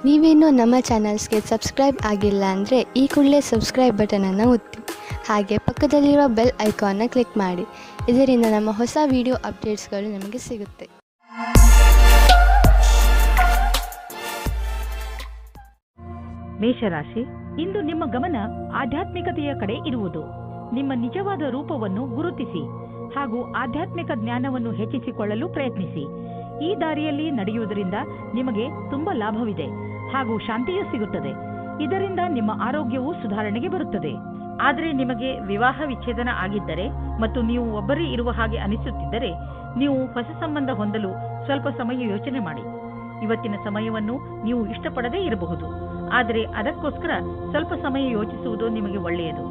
ನೀವೇನೂ ನಮ್ಮ ಚಾನಲ್ಸ್ಗೆ ಸಬ್ಸ್ಕ್ರೈಬ್ ಆಗಿಲ್ಲ ಅಂದರೆ ಈ ಕೂಡಲೇ ಸಬ್ಸ್ಕ್ರೈಬ್ ಬಟನನ್ನು ಒತ್ತಿ, ಹಾಗೆ ಪಕ್ಕದಲ್ಲಿರುವ ಬೆಲ್ ಐಕಾನ್ನ ಕ್ಲಿಕ್ ಮಾಡಿ. ಇದರಿಂದ ನಮ್ಮ ಹೊಸ ವಿಡಿಯೋ ಅಪ್ಡೇಟ್ಸ್ಗಳು ನಿಮಗೆ ಸಿಗುತ್ತೆ. ಮೇಷರಾಶಿ, ಇಂದು ನಿಮ್ಮ ಗಮನ ಆಧ್ಯಾತ್ಮಿಕತೆಯ ಕಡೆ ಇರುವುದು. ನಿಮ್ಮ ನಿಜವಾದ ರೂಪವನ್ನು ಗುರುತಿಸಿ ಹಾಗೂ ಆಧ್ಯಾತ್ಮಿಕ ಜ್ಞಾನವನ್ನು ಹೆಚ್ಚಿಸಿಕೊಳ್ಳಲು ಪ್ರಯತ್ನಿಸಿ. ಈ ದಾರಿಯಲ್ಲಿ ನಡೆಯುವುದರಿಂದ ನಿಮಗೆ ತುಂಬಾ ಲಾಭವಿದೆ ಹಾಗೂ ಶಾಂತಿಯೂ ಸಿಗುತ್ತದೆ. ಇದರಿಂದ ನಿಮ್ಮ ಆರೋಗ್ಯವು ಸುಧಾರಣೆಗೆ ಬರುತ್ತದೆ. ಆದರೆ ನಿಮಗೆ ವಿವಾಹ ವಿಚ್ಛೇದನ ಆಗಿದ್ದರೆ ಮತ್ತು ನೀವು ಒಬ್ಬರೇ ಇರುವ ಹಾಗೆ ಅನಿಸುತ್ತಿದ್ದರೆ ನೀವು ಹೊಸ ಸಂಬಂಧ ಹೊಂದಲು ಸ್ವಲ್ಪ ಸಮಯ ಯೋಚನೆ ಮಾಡಿ. ಇವತ್ತಿನ ಸಮಯವನ್ನು ನೀವು ಇಷ್ಟಪಡದೇ ಇರಬಹುದು, ಆದರೆ ಅದಕ್ಕೋಸ್ಕರ ಸ್ವಲ್ಪ ಸಮಯ ಯೋಚಿಸುವುದು ನಿಮಗೆ ಒಳ್ಳೆಯದು.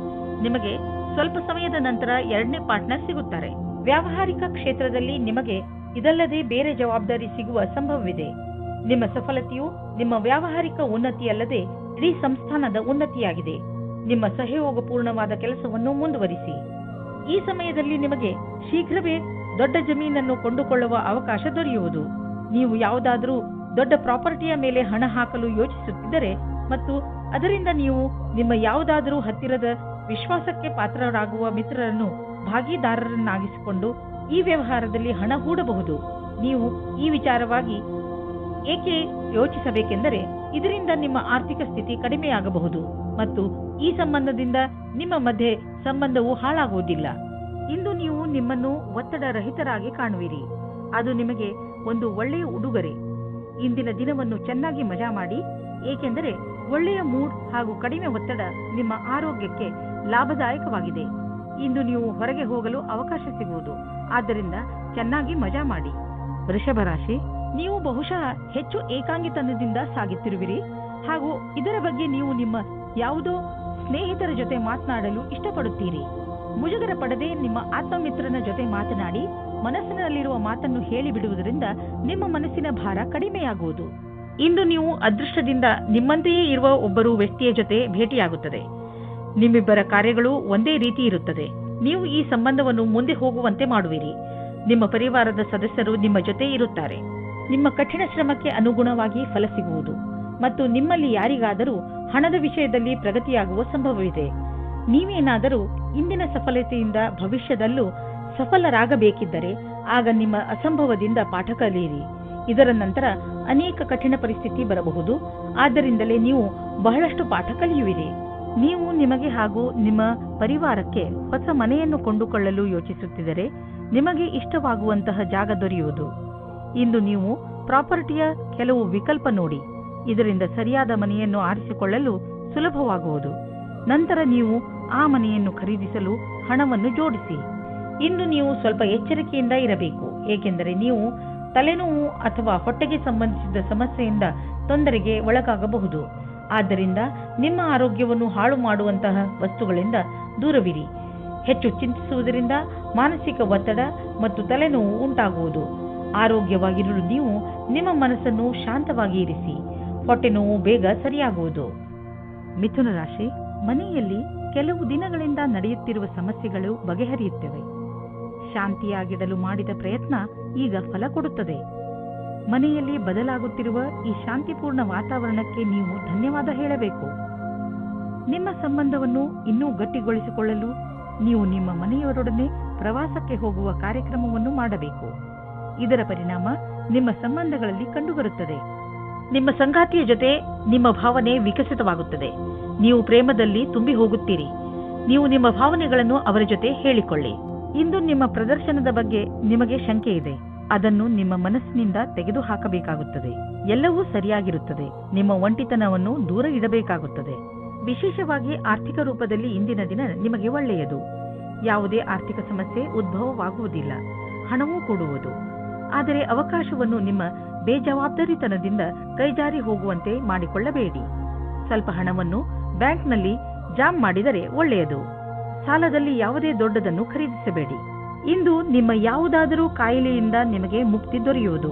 ನಿಮಗೆ ಸ್ವಲ್ಪ ಸಮಯದ ನಂತರ ಎರಡನೇ ಪಾರ್ಟ್ನರ್ ಸಿಗುತ್ತಾರೆ. ವ್ಯಾವಹಾರಿಕ ಕ್ಷೇತ್ರದಲ್ಲಿ ನಿಮಗೆ ಇದಲ್ಲದೆ ಬೇರೆ ಜವಾಬ್ದಾರಿ ಸಿಗುವ ಸಂಭವವಿದೆ. ನಿಮ್ಮ ಸಫಲತೆಯು ನಿಮ್ಮ ವ್ಯಾವಹಾರಿಕ ಉನ್ನತಿಯಲ್ಲದೆ ಇಡೀ ಸಂಸ್ಥಾನದ ಉನ್ನತಿಯಾಗಿದೆ. ನಿಮ್ಮ ಸಹಯೋಗಪೂರ್ಣವಾದ ಕೆಲಸವನ್ನು ಮುಂದುವರಿಸಿ. ಈ ಸಮಯದಲ್ಲಿ ನಿಮಗೆ ಶೀಘ್ರವೇ ದೊಡ್ಡ ಜಮೀನನ್ನು ಕೊಂಡುಕೊಳ್ಳುವ ಅವಕಾಶ ದೊರೆಯುವುದು. ನೀವು ಯಾವುದಾದರೂ ದೊಡ್ಡ ಪ್ರಾಪರ್ಟಿಯ ಮೇಲೆ ಹಣ ಹಾಕಲು ಯೋಚಿಸುತ್ತಿದ್ದರೆ ಮತ್ತು ಅದರಿಂದ ನೀವು ನಿಮ್ಮ ಯಾವುದಾದರೂ ಹತ್ತಿರದ ವಿಶ್ವಾಸಕ್ಕೆ ಪಾತ್ರರಾಗುವ ಮಿತ್ರರನ್ನು ಭಾಗಿದಾರರನ್ನಾಗಿಸಿಕೊಂಡು ಈ ವ್ಯವಹಾರದಲ್ಲಿ ಹಣ ಹೂಡಬಹುದು. ನೀವು ಈ ವಿಚಾರವಾಗಿ ಏಕೆ ಯೋಚಿಸಬೇಕೆಂದರೆ ಇದರಿಂದ ನಿಮ್ಮ ಆರ್ಥಿಕ ಸ್ಥಿತಿ ಕಡಿಮೆಯಾಗಬಹುದು ಮತ್ತು ಈ ಸಂಬಂಧದಿಂದ ನಿಮ್ಮ ಮಧ್ಯೆ ಸಂಬಂಧವು ಹಾಳಾಗುವುದಿಲ್ಲ. ಇಂದು ನೀವು ನಿಮ್ಮನ್ನು ಒತ್ತಡ ರಹಿತರಾಗಿ ಕಾಣುವಿರಿ. ಅದು ನಿಮಗೆ ಒಂದು ಒಳ್ಳೆಯ ಉಡುಗೊರೆ. ಇಂದಿನ ದಿನವನ್ನು ಚೆನ್ನಾಗಿ ಮಜಾ ಮಾಡಿ, ಏಕೆಂದರೆ ಒಳ್ಳೆಯ ಮೂಡ್ ಹಾಗೂ ಕಡಿಮೆ ಒತ್ತಡ ನಿಮ್ಮ ಆರೋಗ್ಯಕ್ಕೆ ಲಾಭದಾಯಕವಾಗಿದೆ. ಇಂದು ನೀವು ಹೊರಗೆ ಹೋಗಲು ಅವಕಾಶ ಸಿಗುವುದು, ಆದ್ದರಿಂದ ಚೆನ್ನಾಗಿ ಮಜಾ ಮಾಡಿ. ವೃಷಭ ರಾಶಿ, ನೀವು ಬಹುಶಃ ಹೆಚ್ಚು ಏಕಾಂಗಿತನದಿಂದ ಸಾಗುತ್ತಿರುವಿರಿ ಹಾಗೂ ಇದರ ಬಗ್ಗೆ ನೀವು ನಿಮ್ಮ ಯಾವುದೋ ಸ್ನೇಹಿತರ ಜೊತೆ ಮಾತನಾಡಲು ಇಷ್ಟಪಡುತ್ತೀರಿ. ಮುಜುಗರ ಪಡದೆ ನಿಮ್ಮ ಆತ್ಮಮಿತ್ರನ ಜೊತೆ ಮಾತನಾಡಿ ಮನಸ್ಸಿನಲ್ಲಿರುವ ಮಾತನ್ನು ಹೇಳಿಬಿಡುವುದರಿಂದ ನಿಮ್ಮ ಮನಸ್ಸಿನ ಭಾರ ಕಡಿಮೆಯಾಗುವುದು. ಇಂದು ನೀವು ಅದೃಷ್ಟದಿಂದ ನಿಮ್ಮಂತೆಯೇ ಇರುವ ಒಬ್ಬರು ವ್ಯಕ್ತಿಯ ಜೊತೆ ಭೇಟಿಯಾಗುತ್ತದೆ. ನಿಮ್ಮಿಬ್ಬರ ಕಾರ್ಯಗಳು ಒಂದೇ ರೀತಿ ಇರುತ್ತದೆ. ನೀವು ಈ ಸಂಬಂಧವನ್ನು ಮುಂದೆ ಹೋಗುವಂತೆ ಮಾಡುವಿರಿ. ನಿಮ್ಮ ಪರಿವಾರದ ಸದಸ್ಯರು ನಿಮ್ಮ ಜೊತೆ ಇರುತ್ತಾರೆ. ನಿಮ್ಮ ಕಠಿಣ ಶ್ರಮಕ್ಕೆ ಅನುಗುಣವಾಗಿ ಫಲ ಸಿಗುವುದು ಮತ್ತು ನಿಮ್ಮಲ್ಲಿ ಯಾರಿಗಾದರೂ ಹಣದ ವಿಷಯದಲ್ಲಿ ಪ್ರಗತಿಯಾಗುವ ಸಂಭವವಿದೆ. ನೀವೇನಾದರೂ ಇಂದಿನ ಸಫಲತೆಯಿಂದ ಭವಿಷ್ಯದಲ್ಲೂ ಸಫಲರಾಗಬೇಕಿದ್ದರೆ ಆಗ ನಿಮ್ಮ ಅಸಂಭವದಿಂದ ಪಾಠ ಕಲಿಯಿರಿ. ಇದರ ನಂತರ ಅನೇಕ ಕಠಿಣ ಪರಿಸ್ಥಿತಿ ಬರಬಹುದು. ಆದ್ದರಿಂದಲೇ ನೀವು ಬಹಳಷ್ಟು ಪಾಠ ಕಲಿಯುವಿರಿ. ನೀವು ನಿಮಗೆ ಹಾಗೂ ನಿಮ್ಮ ಪರಿವಾರಕ್ಕೆ ಹೊಸ ಮನೆಯನ್ನು ಕೊಂಡುಕೊಳ್ಳಲು ಯೋಚಿಸುತ್ತಿದ್ದರೆ ನಿಮಗೆ ಇಷ್ಟವಾಗುವಂತಹ ಜಾಗ ದೊರೆಯುವುದು. ಇಂದು ನೀವು ಪ್ರಾಪರ್ಟಿಯ ಕೆಲವು ವಿಕಲ್ಪ ನೋಡಿ. ಇದರಿಂದ ಸರಿಯಾದ ಮನೆಯನ್ನು ಆರಿಸಿಕೊಳ್ಳಲು ಸುಲಭವಾಗುವುದು. ನಂತರ ನೀವು ಆ ಮನೆಯನ್ನು ಖರೀದಿಸಲು ಹಣವನ್ನು ಜೋಡಿಸಿ. ಇಂದು ನೀವು ಸ್ವಲ್ಪ ಎಚ್ಚರಿಕೆಯಿಂದ ಇರಬೇಕು, ಏಕೆಂದರೆ ನೀವು ತಲೆನೋವು ಅಥವಾ ಹೊಟ್ಟೆಗೆ ಸಂಬಂಧಿಸಿದ ಸಮಸ್ಯೆಯಿಂದ ತೊಂದರೆಗೆ ಒಳಗಾಗಬಹುದು. ಆದ್ದರಿಂದ ನಿಮ್ಮ ಆರೋಗ್ಯವನ್ನು ಹಾಳು ಮಾಡುವಂತಹ ವಸ್ತುಗಳಿಂದ ದೂರವಿರಿ. ಹೆಚ್ಚು ಚಿಂತಿಸುವುದರಿಂದ ಮಾನಸಿಕ ಒತ್ತಡ ಮತ್ತು ತಲೆನೋವು ಉಂಟಾಗುವುದು. ಆರೋಗ್ಯವಾಗಿರಲು ನೀವು ನಿಮ್ಮ ಮನಸ್ಸನ್ನು ಶಾಂತವಾಗಿ ಇರಿಸಿ. ಹೊಟ್ಟೆ ನೋವು ಬೇಗ ಸರಿಯಾಗುವುದು. ಮಿಥುನ ರಾಶಿ, ಮನೆಯಲ್ಲಿ ಕೆಲವು ದಿನಗಳಿಂದ ನಡೆಯುತ್ತಿರುವ ಸಮಸ್ಯೆಗಳು ಬಗೆಹರಿಯುತ್ತವೆ. ಶಾಂತಿಯಾಗಿಡಲು ಮಾಡಿದ ಪ್ರಯತ್ನ ಈಗ ಫಲ ಕೊಡುತ್ತದೆ. ಮನೆಯಲ್ಲಿ ಬದಲಾಗುತ್ತಿರುವ ಈ ಶಾಂತಿಪೂರ್ಣ ವಾತಾವರಣಕ್ಕೆ ನೀವು ಧನ್ಯವಾದ ಹೇಳಬೇಕು. ನಿಮ್ಮ ಸಂಬಂಧವನ್ನು ಇನ್ನೂ ಗಟ್ಟಿಗೊಳಿಸಿಕೊಳ್ಳಲು ನೀವು ನಿಮ್ಮ ಮನೆಯವರೊಡನೆ ಪ್ರವಾಸಕ್ಕೆ ಹೋಗುವ ಕಾರ್ಯಕ್ರಮವನ್ನು ಮಾಡಬೇಕು. ಇದರ ಪರಿಣಾಮ ನಿಮ್ಮ ಸಂಬಂಧಗಳಲ್ಲಿ ಕಂಡುಬರುತ್ತದೆ. ನಿಮ್ಮ ಸಂಗಾತಿಯ ಜೊತೆ ನಿಮ್ಮ ಭಾವನೆ ವಿಕಸಿತವಾಗುತ್ತದೆ. ನೀವು ಪ್ರೇಮದಲ್ಲಿ ತುಂಬಿ ಹೋಗುತ್ತೀರಿ. ನೀವು ನಿಮ್ಮ ಭಾವನೆಗಳನ್ನು ಅವರ ಜೊತೆ ಹೇಳಿಕೊಳ್ಳಿ. ಇಂದು ನಿಮ್ಮ ಪ್ರದರ್ಶನದ ಬಗ್ಗೆ ನಿಮಗೆ ಶಂಕೆ ಇದೆ. ಅದನ್ನು ನಿಮ್ಮ ಮನಸ್ಸಿನಿಂದ ತೆಗೆದುಹಾಕಬೇಕಾಗುತ್ತದೆ. ಎಲ್ಲವೂ ಸರಿಯಾಗಿರುತ್ತದೆ. ನಿಮ್ಮ ಒಂಟಿತನವನ್ನು ದೂರ ಇಡಬೇಕಾಗುತ್ತದೆ. ವಿಶೇಷವಾಗಿ ಆರ್ಥಿಕ ರೂಪದಲ್ಲಿ ಇಂದಿನ ದಿನ ನಿಮಗೆ ಒಳ್ಳೆಯದು. ಯಾವುದೇ ಆರ್ಥಿಕ ಸಮಸ್ಯೆ ಉದ್ಭವವಾಗುವುದಿಲ್ಲ. ಹಣವೂ ಕೊಡುವುದು. ಆದರೆ ಅವಕಾಶವನ್ನು ನಿಮ್ಮ ಬೇಜವಾಬ್ದಾರಿತನದಿಂದ ಕೈಜಾರಿ ಹೋಗುವಂತೆ ಮಾಡಿಕೊಳ್ಳಬೇಡಿ. ಸ್ವಲ್ಪ ಹಣವನ್ನು ಬ್ಯಾಂಕ್ನಲ್ಲಿ ಜಾಮ್ ಮಾಡಿದರೆ ಒಳ್ಳೆಯದು. ಸಾಲದಲ್ಲಿ ಯಾವುದೇ ದೊಡ್ಡದನ್ನು ಖರೀದಿಸಬೇಡಿ. ಇಂದು ನಿಮ್ಮ ಯಾವುದಾದರೂ ಕಾಯಿಲೆಯಿಂದ ನಿಮಗೆ ಮುಕ್ತಿ ದೊರೆಯುವುದು.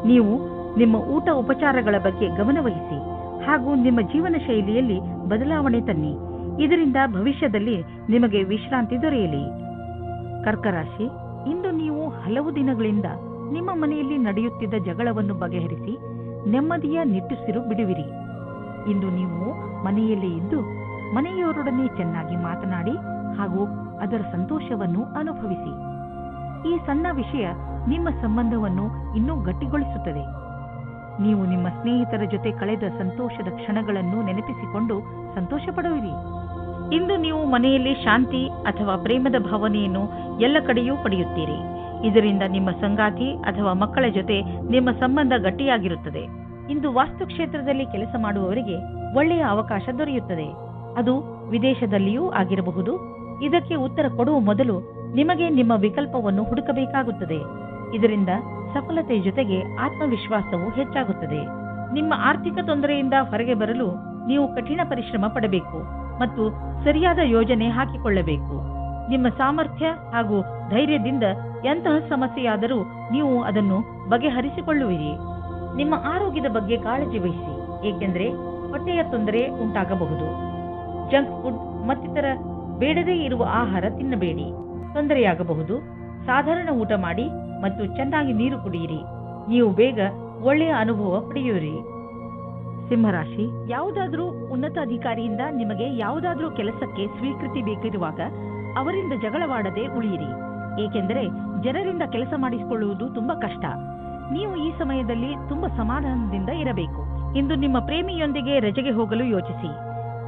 ನೀವು ನಿಮ್ಮ ಊಟ ಉಪಚಾರಗಳ ಬಗ್ಗೆ ಗಮನವಹಿಸಿ ಹಾಗೂ ನಿಮ್ಮ ಜೀವನ ಶೈಲಿಯಲ್ಲಿ ಬದಲಾವಣೆ ತನ್ನಿ. ಇದರಿಂದ ಭವಿಷ್ಯದಲ್ಲಿ ನಿಮಗೆ ವಿಶ್ರಾಂತಿ ದೊರೆಯಲಿ. ಕರ್ಕರಾಶಿ, ಇಂದು ನೀವು ಹಲವು ದಿನಗಳಿಂದ ನಿಮ್ಮ ಮನೆಯಲ್ಲಿ ನಡೆಯುತ್ತಿದ್ದ ಜಗಳವನ್ನು ಬಗೆಹರಿಸಿ ನೆಮ್ಮದಿಯ ನಿಟ್ಟುಸಿರು ಬಿಡುವಿರಿ. ಇಂದು ನೀವು ಮನೆಯಲ್ಲೇ ಇದ್ದು ಮನೆಯವರೊಡನೆ ಚೆನ್ನಾಗಿ ಮಾತನಾಡಿ ಹಾಗೂ ಅದರ ಸಂತೋಷವನ್ನು ಅನುಭವಿಸಿ. ಈ ಸಣ್ಣ ವಿಷಯ ನಿಮ್ಮ ಸಂಬಂಧವನ್ನು ಇನ್ನೂ ಗಟ್ಟಿಗೊಳಿಸುತ್ತದೆ. ನೀವು ನಿಮ್ಮ ಸ್ನೇಹಿತರ ಜೊತೆ ಕಳೆದ ಸಂತೋಷದ ಕ್ಷಣಗಳನ್ನು ನೆನಪಿಸಿಕೊಂಡು ಸಂತೋಷ ಪಡುವಿರಿ. ಇಂದು ನೀವು ಮನೆಯಲ್ಲಿ ಶಾಂತಿ ಅಥವಾ ಪ್ರೇಮದ ಭಾವನೆಯನ್ನು ಎಲ್ಲ ಕಡೆಯೂ ಪಡೆಯುತ್ತೀರಿ. ಇದರಿಂದ ನಿಮ್ಮ ಸಂಗಾತಿ ಅಥವಾ ಮಕ್ಕಳ ಜೊತೆ ನಿಮ್ಮ ಸಂಬಂಧ ಗಟ್ಟಿಯಾಗಿರುತ್ತದೆ. ಇಂದು ವಾಸ್ತುಕ್ಷೇತ್ರದಲ್ಲಿ ಕೆಲಸ ಮಾಡುವವರಿಗೆ ಒಳ್ಳೆಯ ಅವಕಾಶ ದೊರೆಯುತ್ತದೆ. ಅದು ವಿದೇಶದಲ್ಲಿಯೂ ಆಗಿರಬಹುದು. ಇದಕ್ಕೆ ಉತ್ತರ ಕೊಡುವ ಮೊದಲು ನಿಮಗೆ ನಿಮ್ಮ ವಿಕಲ್ಪವನ್ನು ಹುಡುಕಬೇಕಾಗುತ್ತದೆ. ಇದರಿಂದ ಸಫಲತೆ ಜೊತೆಗೆ ಆತ್ಮವಿಶ್ವಾಸವು ಹೆಚ್ಚಾಗುತ್ತದೆ. ನಿಮ್ಮ ಆರ್ಥಿಕ ತೊಂದರೆಯಿಂದ ಹೊರಗೆ ಬರಲು ನೀವು ಕಠಿಣ ಪರಿಶ್ರಮ ಪಡಬೇಕು ಮತ್ತು ಸರಿಯಾದ ಯೋಜನೆ ಹಾಕಿಕೊಳ್ಳಬೇಕು. ನಿಮ್ಮ ಸಾಮರ್ಥ್ಯ ಹಾಗೂ ಧೈರ್ಯದಿಂದ ಎಂತಹ ಸಮಸ್ಯೆಯಾದರೂ ನೀವು ಅದನ್ನು ಬಗೆಹರಿಸಿಕೊಳ್ಳುವಿರಿ. ನಿಮ್ಮ ಆರೋಗ್ಯದ ಬಗ್ಗೆ ಕಾಳಜಿ ವಹಿಸಿ, ಏಕೆಂದರೆ ಹೊಟ್ಟೆಯ ತೊಂದರೆ ಉಂಟಾಗಬಹುದು. ಜಂಕ್ ಫುಡ್ ಮತ್ತಿತರ ಬೇಡದೇ ಇರುವ ಆಹಾರ ತಿನ್ನಬೇಡಿ, ತೊಂದರೆಯಾಗಬಹುದು. ಸಾಧಾರಣ ಊಟ ಮಾಡಿ ಮತ್ತು ಚೆನ್ನಾಗಿ ನೀರು ಕುಡಿಯಿರಿ. ನೀವು ಬೇಗ ಒಳ್ಳೆಯ ಅನುಭವ ಪಡೆಯುವಿರಿ. ಸಿಂಹರಾಶಿ, ಯಾವುದಾದ್ರೂ ಉನ್ನತ ಅಧಿಕಾರಿಯಿಂದ ನಿಮಗೆ ಯಾವುದಾದ್ರೂ ಕೆಲಸಕ್ಕೆ ಸ್ವೀಕೃತಿ ಬೇಕಿರುವಾಗ ಅವರಿಂದ ಜಗಳವಾಡದೆ ಉಳಿಯಿರಿ, ಏಕೆಂದರೆ ಜನರಿಂದ ಕೆಲಸ ಮಾಡಿಸಿಕೊಳ್ಳುವುದು ತುಂಬಾ ಕಷ್ಟ. ನೀವು ಈ ಸಮಯದಲ್ಲಿ ತುಂಬಾ ಸಮಾಧಾನದಿಂದ ಇರಬೇಕು. ಇಂದು ನಿಮ್ಮ ಪ್ರೇಮಿಯೊಂದಿಗೆ ರಜೆಗೆ ಹೋಗಲು ಯೋಚಿಸಿ.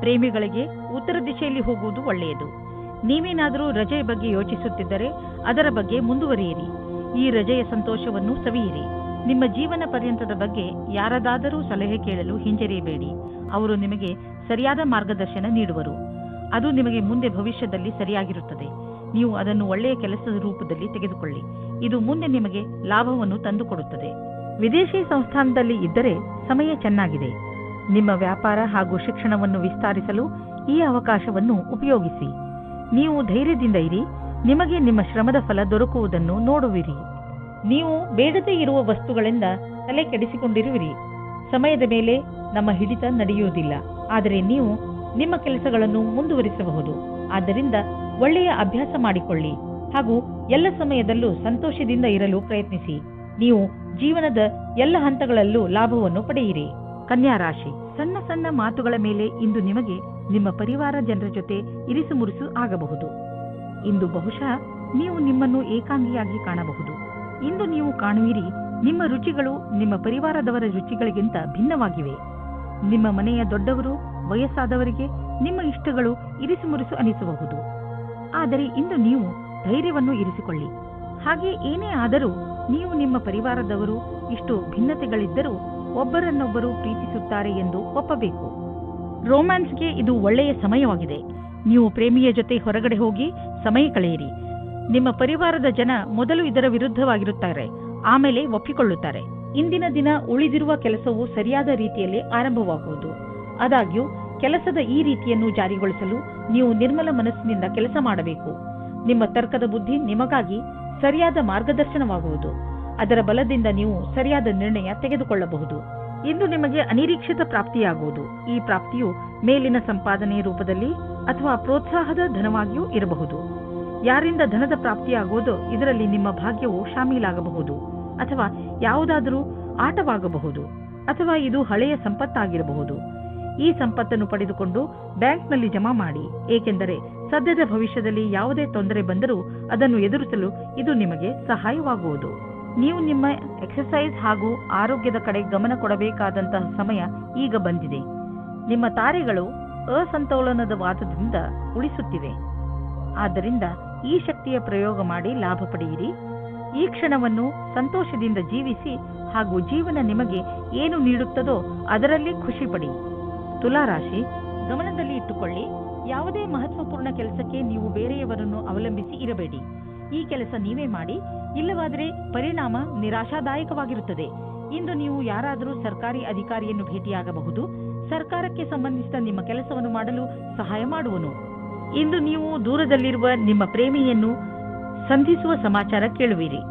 ಪ್ರೇಮಿಗಳಿಗೆ ಉತ್ತರ ದಿಶೆಯಲ್ಲಿ ಹೋಗುವುದು ಒಳ್ಳೆಯದು. ನೀವೇನಾದರೂ ರಜೆಯ ಬಗ್ಗೆ ಯೋಚಿಸುತ್ತಿದ್ದರೆ ಅದರ ಬಗ್ಗೆ ಮುಂದುವರಿಯಿರಿ. ಈ ರಜೆಯ ಸಂತೋಷವನ್ನು ಸವಿಯಿರಿ. ನಿಮ್ಮ ಜೀವನ ಪರ್ಯಂತದ ಬಗ್ಗೆ ಯಾರದಾದರೂ ಸಲಹೆ ಕೇಳಲು ಹಿಂಜರಿಯಬೇಡಿ. ಅವರು ನಿಮಗೆ ಸರಿಯಾದ ಮಾರ್ಗದರ್ಶನ ನೀಡುವರು. ಅದು ನಿಮಗೆ ಮುಂದೆ ಭವಿಷ್ಯದಲ್ಲಿ ಸರಿಯಾಗಿರುತ್ತದೆ. ನೀವು ಅದನ್ನು ಒಳ್ಳೆಯ ಕೆಲಸದ ರೂಪದಲ್ಲಿ ತೆಗೆದುಕೊಳ್ಳಿ. ಇದು ಮುಂದೆ ನಿಮಗೆ ಲಾಭವನ್ನು ತಂದುಕೊಡುತ್ತದೆ. ವಿದೇಶಿ ಸಂಸ್ಥಾನದಲ್ಲಿ ಇದ್ದರೆ ಸಮಯ ಚೆನ್ನಾಗಿದೆ. ನಿಮ್ಮ ವ್ಯಾಪಾರ ಹಾಗೂ ಶಿಕ್ಷಣವನ್ನು ವಿಸ್ತರಿಸಲು ಈ ಅವಕಾಶವನ್ನು ಉಪಯೋಗಿಸಿ. ನೀವು ಧೈರ್ಯದಿಂದ ಇರಿ. ನಿಮಗೆ ನಿಮ್ಮ ಶ್ರಮದ ಫಲ ದೊರಕುವುದನ್ನು ನೋಡುವಿರಿ. ನೀವು ಬೇಡದೇ ಇರುವ ವಸ್ತುಗಳಿಂದ ತಲೆ ಕೆಡಿಸಿಕೊಂಡಿರುವಿರಿ. ಸಮಯದ ಮೇಲೆ ನಮ್ಮ ಹಿಡಿತ ನಡೆಯುವುದಿಲ್ಲ, ಆದರೆ ನೀವು ನಿಮ್ಮ ಕೆಲಸಗಳನ್ನು ಮುಂದುವರಿಸಬಹುದು. ಆದ್ದರಿಂದ ಒಳ್ಳೆಯ ಅಭ್ಯಾಸ ಮಾಡಿಕೊಳ್ಳಿ ಹಾಗೂ ಎಲ್ಲ ಸಮಯದಲ್ಲೂ ಸಂತೋಷದಿಂದ ಇರಲು ಪ್ರಯತ್ನಿಸಿ. ನೀವು ಜೀವನದ ಎಲ್ಲ ಹಂತಗಳಲ್ಲೂ ಲಾಭವನ್ನು ಪಡೆಯಿರಿ. ಕನ್ಯಾ ರಾಶಿ, ಸಣ್ಣ ಸಣ್ಣ ಮಾತುಗಳ ಮೇಲೆ ಇಂದು ನಿಮಗೆ ನಿಮ್ಮ ಪರಿವಾರ ಜನರ ಜೊತೆ ಇರಿಸು ಮುರಿಸು ಆಗಬಹುದು. ಇಂದು ಬಹುಶಃ ನೀವು ನಿಮ್ಮನ್ನು ಏಕಾಂಗಿಯಾಗಿ ಕಾಣಬಹುದು. ಇಂದು ನೀವು ಕಾಣುವಿರಿ, ನಿಮ್ಮ ರುಚಿಗಳು ನಿಮ್ಮ ಪರಿವಾರದವರ ರುಚಿಗಳಿಗಿಂತ ಭಿನ್ನವಾಗಿವೆ. ನಿಮ್ಮ ಮನೆಯ ದೊಡ್ಡವರು, ವಯಸ್ಸಾದವರಿಗೆ ನಿಮ್ಮ ಇಷ್ಟಗಳು ಇರಿಸು ಮುರಿಸು ಅನಿಸಬಹುದು. ಆದರೆ ಇಂದು ನೀವು ಧೈರ್ಯವನ್ನು ಇರಿಸಿಕೊಳ್ಳಿ. ಹಾಗೆ ಏನೇ ಆದರೂ ನೀವು ನಿಮ್ಮ ಪರಿವಾರದವರು ಇಷ್ಟು ಭಿನ್ನತೆಗಳಿದ್ದರೂ ಒಬ್ಬರನ್ನೊಬ್ಬರು ಪ್ರೀತಿಸುತ್ತಾರೆ ಎಂದು ಒಪ್ಪಬೇಕು. ರೋಮ್ಯಾನ್ಸ್ಗೆ ಇದು ಒಳ್ಳೆಯ ಸಮಯವಾಗಿದೆ. ನೀವು ಪ್ರೇಮಿಯ ಜೊತೆ ಹೊರಗಡೆ ಹೋಗಿ ಸಮಯ ಕಳೆಯಿರಿ. ನಿಮ್ಮ ಪರಿವಾರದ ಜನ ಮೊದಲು ಇದರ ವಿರುದ್ಧವಾಗಿರುತ್ತಾರೆ, ಆಮೇಲೆ ಒಪ್ಪಿಕೊಳ್ಳುತ್ತಾರೆ. ಇಂದಿನ ದಿನ ಉಳಿದಿರುವ ಕೆಲಸವು ಸರಿಯಾದ ರೀತಿಯಲ್ಲಿ ಆರಂಭವಾಗುವುದು. ಆದಾಗ್ಯೂ ಕೆಲಸದ ಈ ರೀತಿಯನ್ನು ಜಾರಿಗೊಳಿಸಲು ನೀವು ನಿರ್ಮಲ ಮನಸ್ಸಿನಿಂದ ಕೆಲಸ ಮಾಡಬೇಕು. ನಿಮ್ಮ ತರ್ಕದ ಬುದ್ಧಿ ನಿಮಗಾಗಿ ಸರಿಯಾದ ಮಾರ್ಗದರ್ಶನವಾಗುವುದು. ಅದರ ಬಲದಿಂದ ನೀವು ಸರಿಯಾದ ನಿರ್ಣಯ ತೆಗೆದುಕೊಳ್ಳಬಹುದು. ಇಂದು ನಿಮಗೆ ಅನಿರೀಕ್ಷಿತ ಪ್ರಾಪ್ತಿಯಾಗುವುದು. ಈ ಪ್ರಾಪ್ತಿಯು ಮೇಲಿನ ಸಂಪಾದನೆಯ ರೂಪದಲ್ಲಿ ಅಥವಾ ಪ್ರೋತ್ಸಾಹದ ಧನವಾಗಿಯೂ ಇರಬಹುದು. ಯಾರಿಂದ ಧನದ ಪ್ರಾಪ್ತಿಯಾಗುವುದೋ ಇದರಲ್ಲಿ ನಿಮ್ಮ ಭಾಗ್ಯವು ಶಾಮೀಲಾಗಬಹುದು, ಅಥವಾ ಯಾವುದಾದರೂ ಆಟವಾಗಬಹುದು, ಅಥವಾ ಇದು ಹಳೆಯ ಸಂಪತ್ತಾಗಿರಬಹುದು. ಈ ಸಂಪತ್ತನ್ನು ಪಡೆದುಕೊಂಡು ಬ್ಯಾಂಕ್ನಲ್ಲಿ ಜಮಾ ಮಾಡಿ, ಏಕೆಂದರೆ ಸದ್ಯದ ಭವಿಷ್ಯದಲ್ಲಿ ಯಾವುದೇ ತೊಂದರೆ ಬಂದರೂ ಅದನ್ನು ಎದುರಿಸಲು ಇದು ನಿಮಗೆ ಸಹಾಯವಾಗುವುದು. ನೀವು ನಿಮ್ಮ ಎಕ್ಸರ್ಸೈಸ್ ಹಾಗೂ ಆರೋಗ್ಯದ ಕಡೆ ಗಮನ ಕೊಡಬೇಕಾದಂತಹ ಸಮಯ ಈಗ ಬಂದಿದೆ. ನಿಮ್ಮ ತಾರೆಗಳು ಅಸಂತೋಲನದ ವಾದದಿಂದ ಉಳಿಸುತ್ತಿವೆ. ಆದ್ದರಿಂದ ಈ ಶಕ್ತಿಯ ಪ್ರಯೋಗ ಮಾಡಿ ಲಾಭ ಪಡೆಯಿರಿ. ಈ ಕ್ಷಣವನ್ನು ಸಂತೋಷದಿಂದ ಜೀವಿಸಿ ಹಾಗೂ ಜೀವನ ನಿಮಗೆ ಏನು ನೀಡುತ್ತದೋ ಅದರಲ್ಲಿ ಖುಷಿ ಪಡಿ. ತುಲಾರಾಶಿ, ಗಮನದಲ್ಲಿ ಇಟ್ಟುಕೊಳ್ಳಿ, ಯಾವುದೇ ಮಹತ್ವಪೂರ್ಣ ಕೆಲಸಕ್ಕೆ ನೀವು ಬೇರೆಯವರನ್ನು ಅವಲಂಬಿಸಿ ಇರಬೇಡಿ. ಈ ಕೆಲಸ ನೀವೇ ಮಾಡಿ, ಇಲ್ಲವಾದರೆ ಪರಿಣಾಮ ನಿರಾಶಾದಾಯಕವಾಗಿರುತ್ತದೆ. ಇಂದು ನೀವು ಯಾರಾದರೂ ಸರ್ಕಾರಿ ಅಧಿಕಾರಿಯನ್ನು ಭೇಟಿಯಾಗಬಹುದು. ಸರ್ಕಾರಕ್ಕೆ ಸಂಬಂಧಿಸಿದ ನಿಮ್ಮ ಕೆಲಸವನ್ನು ಮಾಡಲು ಸಹಾಯ ಮಾಡುವನು. ಇಂದು ನೀವು ದೂರದಲ್ಲಿರುವ ನಿಮ್ಮ ಪ್ರೇಮಿಯನ್ನು ಸಂಧಿಸುವ ಸಮಾಚಾರ ಕೇಳುವಿರಿ.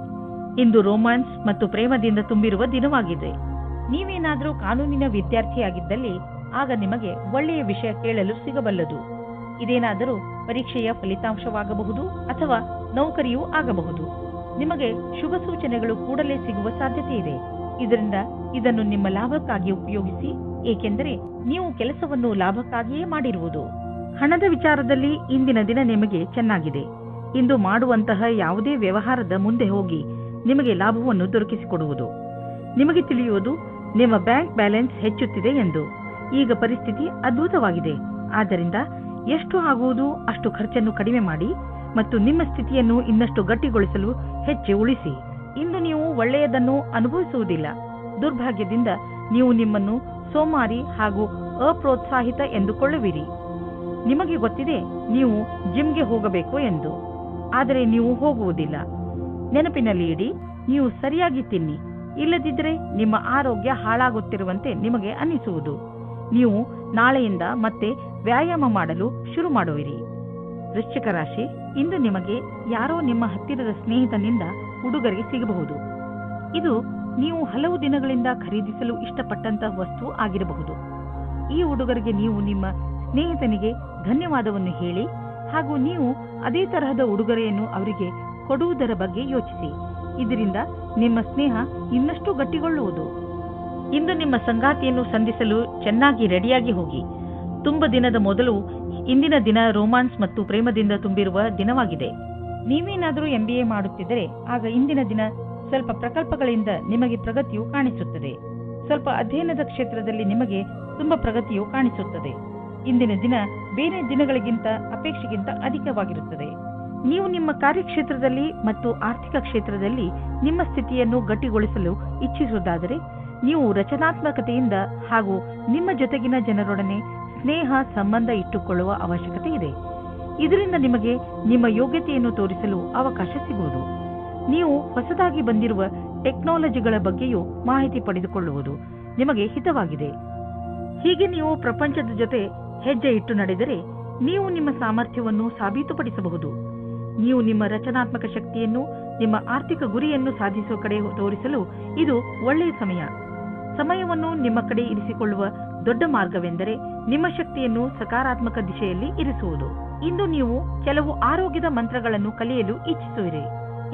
ಇಂದು ರೋಮ್ಯಾನ್ಸ್ ಮತ್ತು ಪ್ರೇಮದಿಂದ ತುಂಬಿರುವ ದಿನವಾಗಿದೆ. ನೀವೇನಾದರೂ ಕಾನೂನಿನ ವಿದ್ಯಾರ್ಥಿಯಾಗಿದ್ದಲ್ಲಿ ಆಗ ನಿಮಗೆ ಒಳ್ಳೆಯ ವಿಷಯ ಕೇಳಲು ಸಿಗಬಲ್ಲದು. ಇದೇನಾದರೂ ಪರೀಕ್ಷೆಯ ಫಲಿತಾಂಶವಾಗಬಹುದು ಅಥವಾ ನೌಕರಿಯೂ ಆಗಬಹುದು. ನಿಮಗೆ ಶುಭ ಸೂಚನೆಗಳು ಕೂಡಲೇ ಸಿಗುವ ಸಾಧ್ಯತೆ ಇದೆ. ಇದರಿಂದ ಇದನ್ನು ನಿಮ್ಮ ಲಾಭಕ್ಕಾಗಿ ಉಪಯೋಗಿಸಿ, ಏಕೆಂದರೆ ನೀವು ಕೆಲಸವನ್ನು ಲಾಭಕ್ಕಾಗಿಯೇ ಮಾಡಿರುವುದು. ಹಣದ ವಿಚಾರದಲ್ಲಿ ಇಂದಿನ ದಿನ ನಿಮಗೆ ಚೆನ್ನಾಗಿದೆ. ಇಂದು ಮಾಡುವಂತಹ ಯಾವುದೇ ವ್ಯವಹಾರದ ಮುಂದೆ ಹೋಗಿ ನಿಮಗೆ ಲಾಭವನ್ನು ದೊರಕಿಸಿಕೊಡುವುದು. ನಿಮಗೆ ತಿಳಿಯುವುದು ನಿಮ್ಮ ಬ್ಯಾಂಕ್ ಬ್ಯಾಲೆನ್ಸ್ ಹೆಚ್ಚುತ್ತಿದೆ ಎಂದು. ಈಗ ಪರಿಸ್ಥಿತಿ ಅದ್ಭುತವಾಗಿದೆ. ಆದ್ದರಿಂದ ಎಷ್ಟು ಆಗುವುದು ಅಷ್ಟು ಖರ್ಚನ್ನು ಕಡಿಮೆ ಮಾಡಿ ಮತ್ತು ನಿಮ್ಮ ಸ್ಥಿತಿಯನ್ನು ಇನ್ನಷ್ಟು ಗಟ್ಟಿಗೊಳಿಸಲು ಹೆಚ್ಚು ಉಳಿಸಿ. ಇಂದು ನೀವು ಒಳ್ಳೆಯದನ್ನು ಅನುಭವಿಸುವುದಿಲ್ಲ. ದುರ್ಭಾಗ್ಯದಿಂದ ನೀವು ನಿಮ್ಮನ್ನು ಸೋಮಾರಿ ಹಾಗೂ ಅಪ್ರೋತ್ಸಾಹಿತ ಎಂದುಕೊಳ್ಳುವಿರಿ. ನಿಮಗೆ ಗೊತ್ತಿದೆ ನೀವು ಜಿಮ್ಗೆ ಹೋಗಬೇಕು ಎಂದು, ಆದರೆ ನೀವು ಹೋಗುವುದಿಲ್ಲ. ನೆನಪಿನಲ್ಲಿ ಇಡಿ, ನೀವು ಸರಿಯಾಗಿ ತಿನ್ನಿ, ಇಲ್ಲದಿದ್ದರೆ ನಿಮ್ಮ ಆರೋಗ್ಯ ಹಾಳಾಗುತ್ತಿರುವಂತೆ ನಿಮಗೆ ಅನ್ನಿಸುವುದು. ನೀವು ನಾಳೆಯಿಂದ ಮತ್ತೆ ವ್ಯಾಯಾಮ ಮಾಡಲು ಶುರು ಮಾಡುವಿರಿ. ವೃಶ್ಚಿಕ ರಾಶಿ, ಇಂದು ನಿಮಗೆ ಯಾರೋ ನಿಮ್ಮ ಹತ್ತಿರದ ಸ್ನೇಹಿತನಿಂದ ಉಡುಗೊರೆ ಸಿಗಬಹುದು. ಇದು ನೀವು ಹಲವು ದಿನಗಳಿಂದ ಖರೀದಿಸಲು ಇಷ್ಟಪಟ್ಟಂತಹ ವಸ್ತು ಆಗಿರಬಹುದು. ಈ ಉಡುಗೊರೆಗೆ ನೀವು ನಿಮ್ಮ ಸ್ನೇಹಿತನಿಗೆ ಧನ್ಯವಾದವನ್ನು ಹೇಳಿ ಹಾಗೂ ನೀವು ಅದೇ ತರಹದ ಉಡುಗೊರೆಯನ್ನು ಅವರಿಗೆ ಕೊಡುವುದರ ಬಗ್ಗೆ ಯೋಚಿಸಿ. ಇದರಿಂದ ನಿಮ್ಮ ಸ್ನೇಹ ಇನ್ನಷ್ಟು ಗಟ್ಟಿಗೊಳ್ಳುವುದು. ಇಂದು ನಿಮ್ಮ ಸಂಗಾತಿಯನ್ನು ಸಂಧಿಸಲು ಚೆನ್ನಾಗಿ ರೆಡಿಯಾಗಿ ಹೋಗಿ. ತುಂಬ ದಿನದ ಮೊದಲು ಇಂದಿನ ದಿನ ರೋಮಾನ್ಸ್ ಮತ್ತು ಪ್ರೇಮದಿಂದ ತುಂಬಿರುವ ದಿನವಾಗಿದೆ. ನೀವೇನಾದರೂ MBA ಮಾಡುತ್ತಿದ್ದರೆ ಆಗ ಇಂದಿನ ದಿನ ಸ್ವಲ್ಪ ಪ್ರಕಲ್ಪಗಳಿಂದ ನಿಮಗೆ ಪ್ರಗತಿಯು ಕಾಣಿಸುತ್ತದೆ. ಸ್ವಲ್ಪ ಅಧ್ಯಯನದ ಕ್ಷೇತ್ರದಲ್ಲಿ ನಿಮಗೆ ತುಂಬಾ ಪ್ರಗತಿಯು ಕಾಣಿಸುತ್ತದೆ. ಇಂದಿನ ದಿನ ಬೇರೆ ದಿನಗಳಿಗಿಂತ ಅಪೇಕ್ಷೆಗಿಂತ ಅಧಿಕವಾಗಿರುತ್ತದೆ. ನೀವು ನಿಮ್ಮ ಕಾರ್ಯಕ್ಷೇತ್ರದಲ್ಲಿ ಮತ್ತು ಆರ್ಥಿಕ ಕ್ಷೇತ್ರದಲ್ಲಿ ನಿಮ್ಮ ಸ್ಥಿತಿಯನ್ನು ಗಟ್ಟಿಗೊಳಿಸಲು ಇಚ್ಛಿಸುವುದಾದರೆ ನೀವು ರಚನಾತ್ಮಕತೆಯಿಂದ ಹಾಗೂ ನಿಮ್ಮ ಜೊತೆಗಿನ ಜನರೊಡನೆ ಸ್ನೇಹ ಸಂಬಂಧ ಇಟ್ಟುಕೊಳ್ಳುವ ಅವಶ್ಯಕತೆ ಇದೆ. ಇದರಿಂದ ನಿಮಗೆ ನಿಮ್ಮ ಯೋಗ್ಯತೆಯನ್ನು ತೋರಿಸಲು ಅವಕಾಶ ಸಿಗುವುದು. ನೀವು ಹೊಸದಾಗಿ ಬಂದಿರುವ ಟೆಕ್ನಾಲಜಿಗಳ ಬಗ್ಗೆಯೂ ಮಾಹಿತಿ ಪಡೆದುಕೊಳ್ಳುವುದು ನಿಮಗೆ ಹಿತವಾಗಿದೆ. ಹೀಗೆ ನೀವು ಪ್ರಪಂಚದ ಜೊತೆ ಹೆಜ್ಜೆ ಇಟ್ಟು ನಡೆದರೆ ನೀವು ನಿಮ್ಮ ಸಾಮರ್ಥ್ಯವನ್ನು ಸಾಬೀತುಪಡಿಸಬಹುದು. ನೀವು ನಿಮ್ಮ ರಚನಾತ್ಮಕ ಶಕ್ತಿಯನ್ನು ನಿಮ್ಮ ಆರ್ಥಿಕ ಗುರಿಯನ್ನು ಸಾಧಿಸುವ ಕಡೆ ತೋರಿಸಲು ಇದು ಒಳ್ಳೆಯ ಸಮಯ. ಸಮಯವನ್ನು ನಿಮ್ಮ ಕಡೆ ಇರಿಸಿಕೊಳ್ಳುವ ದೊಡ್ಡ ಮಾರ್ಗವೆಂದರೆ ನಿಮ್ಮ ಶಕ್ತಿಯನ್ನು ಸಕಾರಾತ್ಮಕ ದಿಶೆಯಲ್ಲಿ ಇರಿಸುವುದು. ಇಂದು ನೀವು ಕೆಲವು ಆರೋಗ್ಯದ ಮಂತ್ರಗಳನ್ನು ಕಲಿಯಲು ಇಚ್ಛಿಸುವಿರಿ,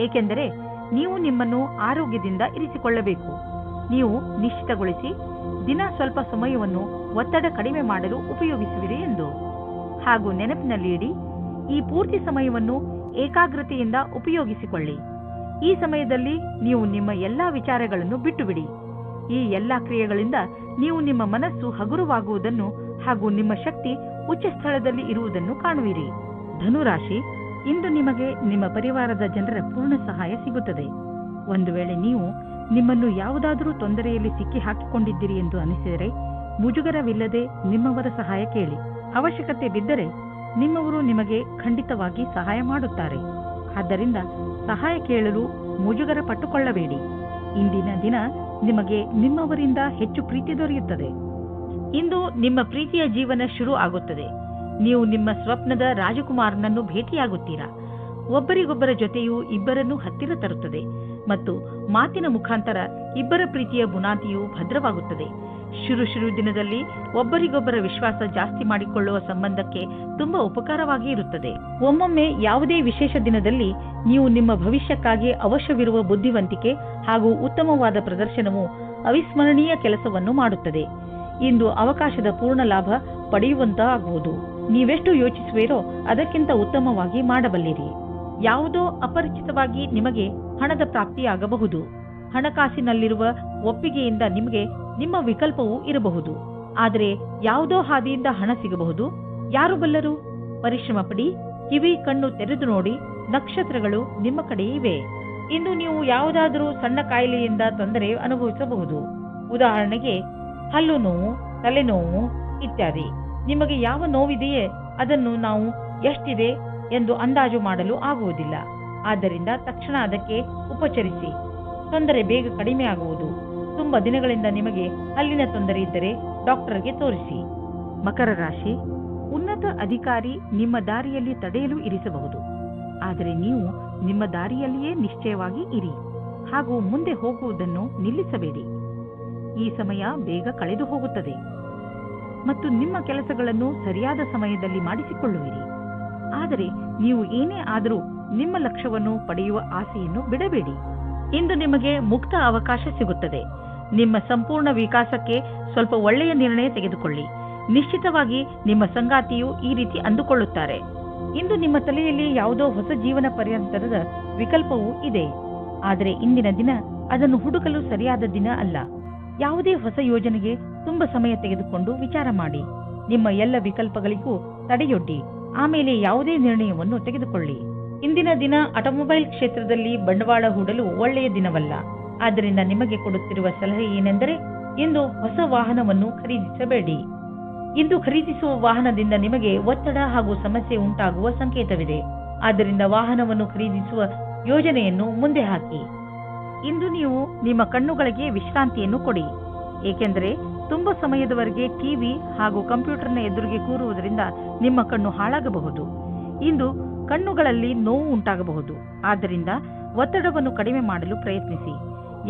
ಏಕೆಂದರೆ ನೀವು ನಿಮ್ಮನ್ನು ಆರೋಗ್ಯದಿಂದ ಇರಿಸಿಕೊಳ್ಳಬೇಕು. ನೀವು ನಿಶ್ಚಿತಗೊಳಿಸಿ ದಿನ ಸ್ವಲ್ಪ ಸಮಯವನ್ನು ಒತ್ತಡ ಕಡಿಮೆ ಮಾಡಲು ಉಪಯೋಗಿಸುವಿರಿ ಎಂದು. ಹಾಗೂ ನೆನಪಿನಲ್ಲಿ ಇಡಿ, ಈ ಪೂರ್ತಿ ಸಮಯವನ್ನು ಏಕಾಗ್ರತೆಯಿಂದ ಉಪಯೋಗಿಸಿಕೊಳ್ಳಿ. ಈ ಸಮಯದಲ್ಲಿ ನೀವು ನಿಮ್ಮ ಎಲ್ಲಾ ವಿಚಾರಗಳನ್ನು ಬಿಟ್ಟುಬಿಡಿ. ಈ ಎಲ್ಲಾ ಕ್ರಿಯೆಗಳಿಂದ ನೀವು ನಿಮ್ಮ ಮನಸ್ಸು ಹಗುರವಾಗುವುದನ್ನು ಹಾಗೂ ನಿಮ್ಮ ಶಕ್ತಿ ಉಚ್ಚ ಸ್ಥಳದಲ್ಲಿ ಇರುವುದನ್ನು ಕಾಣುವಿರಿ. ಧನುರಾಶಿ, ಇಂದು ನಿಮಗೆ ನಿಮ್ಮ ಪರಿವಾರದ ಜನರ ಪೂರ್ಣ ಸಹಾಯ ಸಿಗುತ್ತದೆ. ಒಂದು ವೇಳೆ ನೀವು ನಿಮ್ಮನ್ನು ಯಾವುದಾದರೂ ತೊಂದರೆಯಲ್ಲಿ ಸಿಕ್ಕಿ ಹಾಕಿಕೊಂಡಿದ್ದೀರಿ ಎಂದು ಅನಿಸಿದರೆ ಮುಜುಗರವಿಲ್ಲದೆ ನಿಮ್ಮವರ ಸಹಾಯ ಕೇಳಿ. ಅವಶ್ಯಕತೆ ಬಿದ್ದರೆ ನಿಮ್ಮವರು ನಿಮಗೆ ಖಂಡಿತವಾಗಿ ಸಹಾಯ ಮಾಡುತ್ತಾರೆ. ಆದ್ದರಿಂದ ಸಹಾಯ ಕೇಳಲು ಮುಜುಗರ ಪಟ್ಟುಕೊಳ್ಳಬೇಡಿ. ಇಂದಿನ ದಿನ ನಿಮಗೆ ನಿಮ್ಮವರಿಂದ ಹೆಚ್ಚು ಪ್ರೀತಿ ದೊರೆಯುತ್ತದೆ. ಇಂದು ನಿಮ್ಮ ಪ್ರೀತಿಯ ಜೀವನ ಶುರು ಆಗುತ್ತದೆ. ನೀವು ನಿಮ್ಮ ಸ್ವಪ್ನದ ರಾಜಕುಮಾರನನ್ನು ಭೇಟಿಯಾಗುತ್ತೀರಾ. ಒಬ್ಬರಿಗೊಬ್ಬರ ಜೊತೆಯು ಇಬ್ಬರನ್ನು ಹತ್ತಿರ ತರುತ್ತದೆ ಮತ್ತು ಮಾತಿನ ಮುಖಾಂತರ ಇಬ್ಬರ ಪ್ರೀತಿಯ ಬುನಾದಿಯು ಭದ್ರವಾಗುತ್ತದೆ. ಶುರು ದಿನದಲ್ಲಿ ಒಬ್ಬರಿಗೊಬ್ಬರ ವಿಶ್ವಾಸ ಜಾಸ್ತಿ ಮಾಡಿಕೊಳ್ಳುವ ಸಂಬಂಧಕ್ಕೆ ತುಂಬಾ ಉಪಕಾರವಾಗಿ ಇರುತ್ತದೆ. ಒಮ್ಮೊಮ್ಮೆ ಯಾವುದೇ ವಿಶೇಷ ದಿನದಲ್ಲಿ ನೀವು ನಿಮ್ಮ ಭವಿಷ್ಯಕ್ಕಾಗಿ ಅವಶ್ಯವಿರುವ ಬುದ್ಧಿವಂತಿಕೆ ಹಾಗೂ ಉತ್ತಮವಾದ ಪ್ರದರ್ಶನವು ಅವಿಸ್ಮರಣೀಯ ಕೆಲಸವನ್ನು ಮಾಡುತ್ತದೆ. ಇಂದು ಅವಕಾಶದ ಪೂರ್ಣ ಲಾಭ ಪಡೆಯುವಂತಾಗುವುದು. ನೀವೆಷ್ಟು ಯೋಚಿಸುವಿರೋ ಅದಕ್ಕಿಂತ ಉತ್ತಮವಾಗಿ ಮಾಡಬಲ್ಲಿರಿ. ಯಾವುದೋ ಅಪರಿಚಿತವಾಗಿ ನಿಮಗೆ ಹಣದ ಪ್ರಾಪ್ತಿಯಾಗಬಹುದು. ಹಣಕಾಸಿನಲ್ಲಿರುವ ಒಪ್ಪಿಗೆಯಿಂದ ನಿಮಗೆ ನಿಮ್ಮ ವಿಕಲ್ಪವೂ ಇರಬಹುದು. ಆದರೆ ಯಾವುದೋ ಹಾದಿಯಿಂದ ಹಣ ಸಿಗಬಹುದು. ಯಾರು ಬಲ್ಲರು? ಪರಿಶ್ರಮ ಪಡಿ. ಕಿವಿ ಕಣ್ಣು ತೆರೆದು ನೋಡಿ, ನಕ್ಷತ್ರಗಳು ನಿಮ್ಮ ಕಡೆ ಇವೆ. ಇಂದು ನೀವು ಯಾವುದಾದರೂ ಸಣ್ಣ ಕಾಯಿಲೆಯಿಂದ ತೊಂದರೆ ಅನುಭವಿಸಬಹುದು. ಉದಾಹರಣೆಗೆ ಹಲ್ಲು ನೋವು, ತಲೆನೋವು ಇತ್ಯಾದಿ. ನಿಮಗೆ ಯಾವ ನೋವಿದೆಯೇ ಅದನ್ನು ನಾವು ಎಷ್ಟಿದೆ ಎಂದು ಅಂದಾಜು ಮಾಡಲು ಆಗುವುದಿಲ್ಲ. ಆದ್ದರಿಂದ ತಕ್ಷಣ ಅದಕ್ಕೆ ಉಪಚರಿಸಿ. ತೊಂದರೆ ಬೇಗ ಕಡಿಮೆ ಆಗುವುದು. ತುಂಬಾ ದಿನಗಳಿಂದ ನಿಮಗೆ ಹಲ್ಲಿನ ತೊಂದರೆ ಇದ್ದರೆ ಡಾಕ್ಟರ್ಗೆ ತೋರಿಸಿ. ಮಕರ ರಾಶಿ, ಉನ್ನತ ಅಧಿಕಾರಿ ನಿಮ್ಮ ದಾರಿಯಲ್ಲಿ ತಡೆಯಲು ಇರಿಸಬಹುದು. ಆದರೆ ನೀವು ನಿಮ್ಮ ದಾರಿಯಲ್ಲಿಯೇ ನಿಶ್ಚಯವಾಗಿ ಇರಿ ಹಾಗೂ ಮುಂದೆ ಹೋಗುವುದನ್ನು ನಿಲ್ಲಿಸಬೇಡಿ. ಈ ಸಮಯ ಬೇಗ ಕಳೆದು ಹೋಗುತ್ತದೆ ಮತ್ತು ನಿಮ್ಮ ಕೆಲಸಗಳನ್ನು ಸರಿಯಾದ ಸಮಯದಲ್ಲಿ ಮಾಡಿಸಿಕೊಳ್ಳುವಿರಿ. ಆದರೆ ನೀವು ಏನೇ ಆದರೂ ನಿಮ್ಮ ಲಕ್ಷ್ಯವನ್ನು ಪಡೆಯುವ ಆಸೆಯನ್ನು ಬಿಡಬೇಡಿ. ಇಂದು ನಿಮಗೆ ಮುಕ್ತ ಅವಕಾಶ ಸಿಗುತ್ತದೆ. ನಿಮ್ಮ ಸಂಪೂರ್ಣ ವಿಕಾಸಕ್ಕೆ ಸ್ವಲ್ಪ ಒಳ್ಳೆಯ ನಿರ್ಣಯ ತೆಗೆದುಕೊಳ್ಳಿ. ನಿಶ್ಚಿತವಾಗಿ ನಿಮ್ಮ ಸಂಗಾತಿಯು ಈ ರೀತಿ ಅಂದುಕೊಳ್ಳುತ್ತಾರೆ. ಇಂದು ನಿಮ್ಮ ತಲೆಯಲ್ಲಿ ಯಾವುದೋ ಹೊಸ ಜೀವನ ಪರ್ಯಂತರದ ವಿಕಲ್ಪವೂ ಇದೆ. ಆದರೆ ಇಂದಿನ ದಿನ ಅದನ್ನು ಹುಡುಕಲು ಸರಿಯಾದ ದಿನ ಅಲ್ಲ. ಯಾವುದೇ ಹೊಸ ಯೋಜನೆಗೆ ತುಂಬಾ ಸಮಯ ತೆಗೆದುಕೊಂಡು ವಿಚಾರ ಮಾಡಿ. ನಿಮ್ಮ ಎಲ್ಲ ವಿಕಲ್ಪಗಳಿಗೂ ತಡೆಯೊಡ್ಡಿ ಆಮೇಲೆ ಯಾವುದೇ ನಿರ್ಣಯವನ್ನು ತೆಗೆದುಕೊಳ್ಳಿ. ಇಂದಿನ ದಿನ ಆಟೋಮೊಬೈಲ್ ಕ್ಷೇತ್ರದಲ್ಲಿ ಬಂಡವಾಳ ಹೂಡಲು ಒಳ್ಳೆಯ ದಿನವಲ್ಲ. ಆದ್ದರಿಂದ ನಿಮಗೆ ಕೊಡುತ್ತಿರುವ ಸಲಹೆ ಏನೆಂದರೆ, ಇಂದು ಹೊಸ ವಾಹನವನ್ನು ಖರೀದಿಸಬೇಡಿ. ಇಂದು ಖರೀದಿಸುವ ವಾಹನದಿಂದ ನಿಮಗೆ ಒತ್ತಡ ಹಾಗೂ ಸಮಸ್ಯೆ ಉಂಟಾಗುವ ಸಂಕೇತವಿದೆ. ಆದ್ದರಿಂದ ವಾಹನವನ್ನು ಖರೀದಿಸುವ ಯೋಜನೆಯನ್ನು ಮುಂದೆ ಹಾಕಿ. ಇಂದು ನೀವು ನಿಮ್ಮ ಕಣ್ಣುಗಳಿಗೆ ವಿಶ್ರಾಂತಿಯನ್ನು ಕೊಡಿ, ಏಕೆಂದರೆ ತುಂಬಾ ಸಮಯದವರೆಗೆ ಟಿವಿ ಹಾಗೂ ಕಂಪ್ಯೂಟರ್ನ ಎದುರಿಗೆ ಕೂರುವುದರಿಂದ ನಿಮ್ಮ ಕಣ್ಣು ಹಾಳಾಗಬಹುದು. ಇಂದು ಕಣ್ಣುಗಳಲ್ಲಿ ನೋವು ಉಂಟಾಗಬಹುದು. ಆದ್ದರಿಂದ ಒತ್ತಡವನ್ನು ಕಡಿಮೆ ಮಾಡಲು ಪ್ರಯತ್ನಿಸಿ.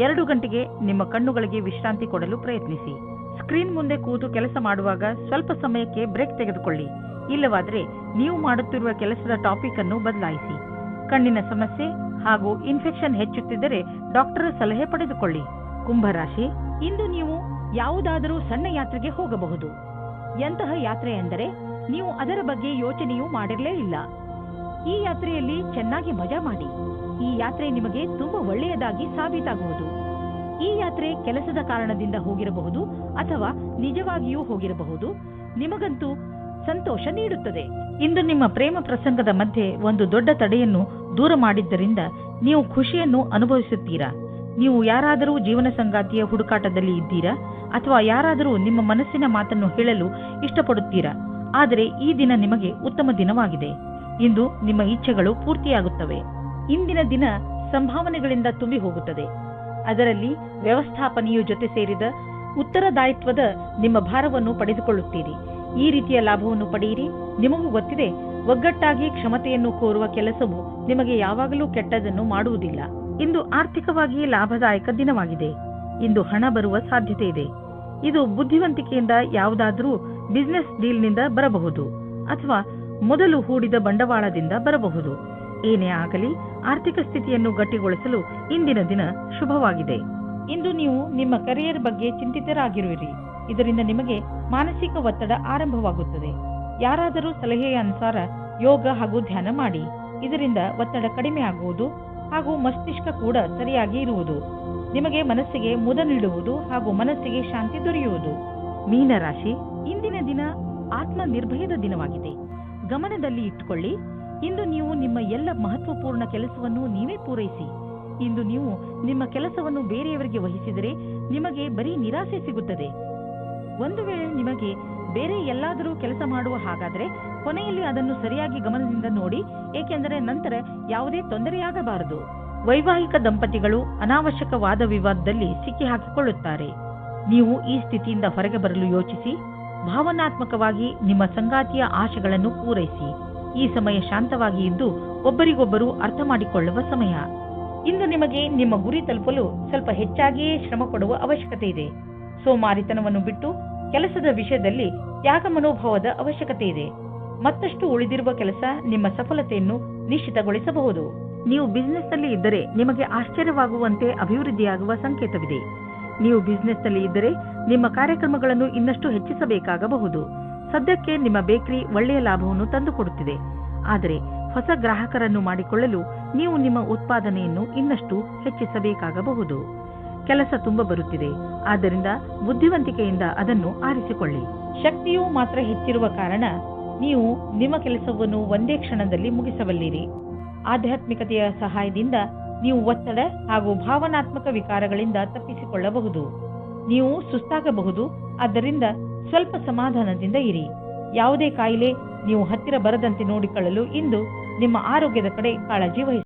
2 ಗಂಟೆಗೆ ನಿಮ್ಮ ಕಣ್ಣುಗಳಿಗೆ ವಿಶ್ರಾಂತಿ ಕೊಡಲು ಪ್ರಯತ್ನಿಸಿ. ಸ್ಕ್ರೀನ್ ಮುಂದೆ ಕೂತು ಕೆಲಸ ಮಾಡುವಾಗ ಸ್ವಲ್ಪ ಸಮಯಕ್ಕೆ ಬ್ರೇಕ್ ತೆಗೆದುಕೊಳ್ಳಿ. ಇಲ್ಲವಾದರೆ ನೀವು ಮಾಡುತ್ತಿರುವ ಕೆಲಸದ ಟಾಪಿಕ್ ಅನ್ನು ಬದಲಾಯಿಸಿ. ಕಣ್ಣಿನ ಸಮಸ್ಯೆ ಹಾಗೂ ಇನ್ಫೆಕ್ಷನ್ ಹೆಚ್ಚುತ್ತಿದ್ದರೆ ಡಾಕ್ಟರ್ ಸಲಹೆ ಪಡೆದುಕೊಳ್ಳಿ. ಕುಂಭರಾಶಿ, ಇಂದು ನೀವು ಯಾವುದಾದರೂ ಸಣ್ಣ ಯಾತ್ರೆಗೆ ಹೋಗಬಹುದು. ಎಂತಹ ಯಾತ್ರೆ ಎಂದರೆ ನೀವು ಅದರ ಬಗ್ಗೆ ಯೋಚನೆಯೂ ಮಾಡಿರಲೇ ಇಲ್ಲ. ಈ ಯಾತ್ರೆಯಲ್ಲಿ ಚೆನ್ನಾಗಿ ಮಜಾ ಮಾಡಿ. ಈ ಯಾತ್ರೆ ನಿಮಗೆ ತುಂಬಾ ಒಳ್ಳೆಯದಾಗಿ ಸಾಬೀತಾಗುವುದು. ಈ ಯಾತ್ರೆ ಕೆಲಸದ ಕಾರಣದಿಂದ ಹೋಗಿರಬಹುದು ಅಥವಾ ನಿಜವಾಗಿಯೂ ಹೋಗಿರಬಹುದು. ನಿಮಗಂತೂ ಸಂತೋಷ ನೀಡುತ್ತದೆ. ಇಂದು ನಿಮ್ಮ ಪ್ರೇಮ ಪ್ರಸಂಗದ ಮಧ್ಯೆ ಒಂದು ದೊಡ್ಡ ತಡೆಯನ್ನು ದೂರ ಮಾಡಿದ್ದರಿಂದ ನೀವು ಖುಷಿಯನ್ನು ಅನುಭವಿಸುತ್ತೀರಾ. ನೀವು ಯಾರಾದರೂ ಜೀವನ ಸಂಗಾತಿಯ ಹುಡುಕಾಟದಲ್ಲಿ ಇದ್ದೀರಾ ಅಥವಾ ಯಾರಾದರೂ ನಿಮ್ಮ ಮನಸ್ಸಿನ ಮಾತನ್ನು ಹೇಳಲು ಇಷ್ಟಪಡುತ್ತೀರಾ. ಆದರೆ ಈ ದಿನ ನಿಮಗೆ ಉತ್ತಮ ದಿನವಾಗಿದೆ. ಇಂದು ನಿಮ್ಮ ಇಚ್ಛೆಗಳು ಪೂರ್ತಿಯಾಗುತ್ತವೆ. ಇಂದಿನ ದಿನ ಸಂಭಾವನೆಗಳಿಂದ ತುಂಬಿ ಹೋಗುತ್ತದೆ. ಅದರಲ್ಲಿ ವ್ಯವಸ್ಥಾಪನೆಯು ಜೊತೆ ಸೇರಿದ ಉತ್ತರದಾಯಿತ್ವದ ನಿಮ್ಮ ಭಾರವನ್ನು ಪಡೆದುಕೊಳ್ಳುತ್ತೀರಿ. ಈ ರೀತಿಯ ಲಾಭವನ್ನು ಪಡೆಯಿರಿ. ನಿಮಗೂ ಗೊತ್ತಿದೆ, ಒಗ್ಗಟ್ಟಾಗಿ ಕ್ಷಮತೆಯನ್ನು ಕೋರುವ ಕೆಲಸವು ನಿಮಗೆ ಯಾವಾಗಲೂ ಕೆಟ್ಟದನ್ನು ಮಾಡುವುದಿಲ್ಲ. ಇಂದು ಆರ್ಥಿಕವಾಗಿ ಲಾಭದಾಯಕ ದಿನವಾಗಿದೆ. ಇಂದು ಹಣ ಬರುವ ಸಾಧ್ಯತೆ ಇದೆ. ಇದು ಬುದ್ಧಿವಂತಿಕೆಯಿಂದ ಯಾವುದಾದರೂ ಬಿಸಿನೆಸ್ ಡೀಲ್ನಿಂದ ಬರಬಹುದು ಅಥವಾ ಮೊದಲು ಹೂಡಿದ ಬಂಡವಾಳದಿಂದ ಬರಬಹುದು. ಏನೇ ಆಗಲಿ, ಆರ್ಥಿಕ ಸ್ಥಿತಿಯನ್ನು ಗಟ್ಟಿಗೊಳಿಸಲು ಇಂದಿನ ದಿನ ಶುಭವಾಗಿದೆ. ಇಂದು ನೀವು ನಿಮ್ಮ ಕರಿಯರ್ ಬಗ್ಗೆ ಚಿಂತಿತರಾಗಿರುವಿರಿ. ಇದರಿಂದ ನಿಮಗೆ ಮಾನಸಿಕ ಒತ್ತಡ ಆರಂಭವಾಗುತ್ತದೆ. ಯಾರಾದರೂ ಸಲಹೆಯ ಅನುಸಾರ ಯೋಗ ಹಾಗೂ ಧ್ಯಾನ ಮಾಡಿ. ಇದರಿಂದ ಒತ್ತಡ ಕಡಿಮೆ ಆಗುವುದು ಹಾಗೂ ಮಸ್ತಿಷ್ಕ ಕೂಡ ಸರಿಯಾಗಿ ಇರುವುದು. ನಿಮಗೆ ಮನಸ್ಸಿಗೆ ಮುದ ನೀಡುವುದು ಹಾಗೂ ಮನಸ್ಸಿಗೆ ಶಾಂತಿ ದೊರೆಯುವುದು. ಮೀನರಾಶಿ, ಇಂದಿನ ದಿನ ಆತ್ಮ ನಿರ್ಭಯದ ದಿನವಾಗಿದೆ. ಗಮನದಲ್ಲಿ ಇಟ್ಟುಕೊಳ್ಳಿ, ಇಂದು ನೀವು ನಿಮ್ಮ ಎಲ್ಲ ಮಹತ್ವಪೂರ್ಣ ಕೆಲಸವನ್ನು ನೀವೇ ಪೂರೈಸಿ. ಇಂದು ನೀವು ನಿಮ್ಮ ಕೆಲಸವನ್ನು ಬೇರೆಯವರಿಗೆ ವಹಿಸಿದರೆ ನಿಮಗೆ ಬರೀ ನಿರಾಸೆ ಸಿಗುತ್ತದೆ. ಒಂದು ವೇಳೆ ನಿಮಗೆ ಬೇರೆ ಎಲ್ಲಾದರೂ ಕೆಲಸ ಮಾಡುವ ಹಾಗಾದರೆ ಕೊನೆಯಲ್ಲಿ ಅದನ್ನು ಸರಿಯಾಗಿ ಗಮನದಿಂದ ನೋಡಿ, ಏಕೆಂದರೆ ನಂತರ ಯಾವುದೇ ತೊಂದರೆಯಾಗಬಾರದು. ವೈವಾಹಿಕ ದಂಪತಿಗಳು ಅನಾವಶ್ಯಕ ವಾದ ವಿವಾದದಲ್ಲಿ ಸಿಕ್ಕಿ ಹಾಕಿಕೊಳ್ಳುತ್ತಾರೆ. ನೀವು ಈ ಸ್ಥಿತಿಯಿಂದ ಹೊರಗೆ ಬರಲು ಯೋಚಿಸಿ. ಭಾವನಾತ್ಮಕವಾಗಿ ನಿಮ್ಮ ಸಂಗಾತಿಯ ಆಶೆಗಳನ್ನು ಪೂರೈಸಿ. ಈ ಸಮಯ ಶಾಂತವಾಗಿ ಇದ್ದು ಒಬ್ಬರಿಗೊಬ್ಬರು ಅರ್ಥ ಮಾಡಿಕೊಳ್ಳುವ ಸಮಯ. ಇಂದು ನಿಮಗೆ ನಿಮ್ಮ ಗುರಿ ತಲುಪಲು ಸ್ವಲ್ಪ ಹೆಚ್ಚಾಗಿಯೇ ಶ್ರಮ ಪಡುವ ಅವಶ್ಯಕತೆ ಇದೆ. ಸೋಮಾರಿತನವನ್ನು ಬಿಟ್ಟು ಕೆಲಸದ ವಿಷಯದಲ್ಲಿ ತ್ಯಾಗ ಮನೋಭಾವದ ಅವಶ್ಯಕತೆ ಇದೆ. ಮತ್ತಷ್ಟು ಉಳಿದಿರುವ ಕೆಲಸ ನಿಮ್ಮ ಸಫಲತೆಯನ್ನು ನಿಶ್ಚಿತಗೊಳಿಸಬಹುದು. ನೀವು ಬಿಸಿನೆಸ್ನಲ್ಲಿ ಇದ್ದರೆ ನಿಮಗೆ ಆಶ್ಚರ್ಯವಾಗುವಂತೆ ಅಭಿವೃದ್ಧಿಯಾಗುವ ಸಂಕೇತವಿದೆ. ನೀವು ಬಿಸಿನೆಸ್ನಲ್ಲಿ ಇದ್ದರೆ ನಿಮ್ಮ ಕಾರ್ಯಕ್ರಮಗಳನ್ನು ಇನ್ನಷ್ಟು ಹೆಚ್ಚಿಸಬೇಕಾಗಬಹುದು. ಸದ್ಯಕ್ಕೆ ನಿಮ್ಮ ಬೇಕರಿ ಒಳ್ಳೆಯ ಲಾಭವನ್ನು ತಂದುಕೊಡುತ್ತಿದೆ. ಆದರೆ ಹೊಸ ಗ್ರಾಹಕರನ್ನು ಮಾಡಿಕೊಳ್ಳಲು ನೀವು ನಿಮ್ಮ ಉತ್ಪಾದನೆಯನ್ನು ಇನ್ನಷ್ಟು ಹೆಚ್ಚಿಸಬೇಕಾಗಬಹುದು. ಕೆಲಸ ತುಂಬ ಬರುತ್ತಿದೆ. ಆದ್ದರಿಂದ ಬುದ್ಧಿವಂತಿಕೆಯಿಂದ ಅದನ್ನು ಆರಿಸಿಕೊಳ್ಳಿ. ಶಕ್ತಿಯು ಮಾತ್ರ ಹೆಚ್ಚಿರುವ ಕಾರಣ ನೀವು ನಿಮ್ಮ ಕೆಲಸವನ್ನು ಒಂದೇ ಕ್ಷಣದಲ್ಲಿ ಮುಗಿಸಬಲ್ಲಿರಿ. ಆಧ್ಯಾತ್ಮಿಕತೆಯ ಸಹಾಯದಿಂದ ನೀವು ಒತ್ತಡ ಹಾಗೂ ಭಾವನಾತ್ಮಕ ವಿಕಾರಗಳಿಂದ ತಪ್ಪಿಸಿಕೊಳ್ಳಬಹುದು. ನೀವು ಸುಸ್ತಾಗಬಹುದು. ಆದ್ದರಿಂದ ಸ್ವಲ್ಪ ಸಮಾಧಾನದಿಂದ ಇರಿ. ಯಾವುದೇ ಕಾಯಿಲೆ ನೀವು ಹತ್ತಿರ ಬರದಂತೆ ನೋಡಿಕೊಳ್ಳಲು ಇಂದು ನಿಮ್ಮ ಆರೋಗ್ಯದ ಕಡೆ ಕಾಳಜಿ ವಹಿಸಿ.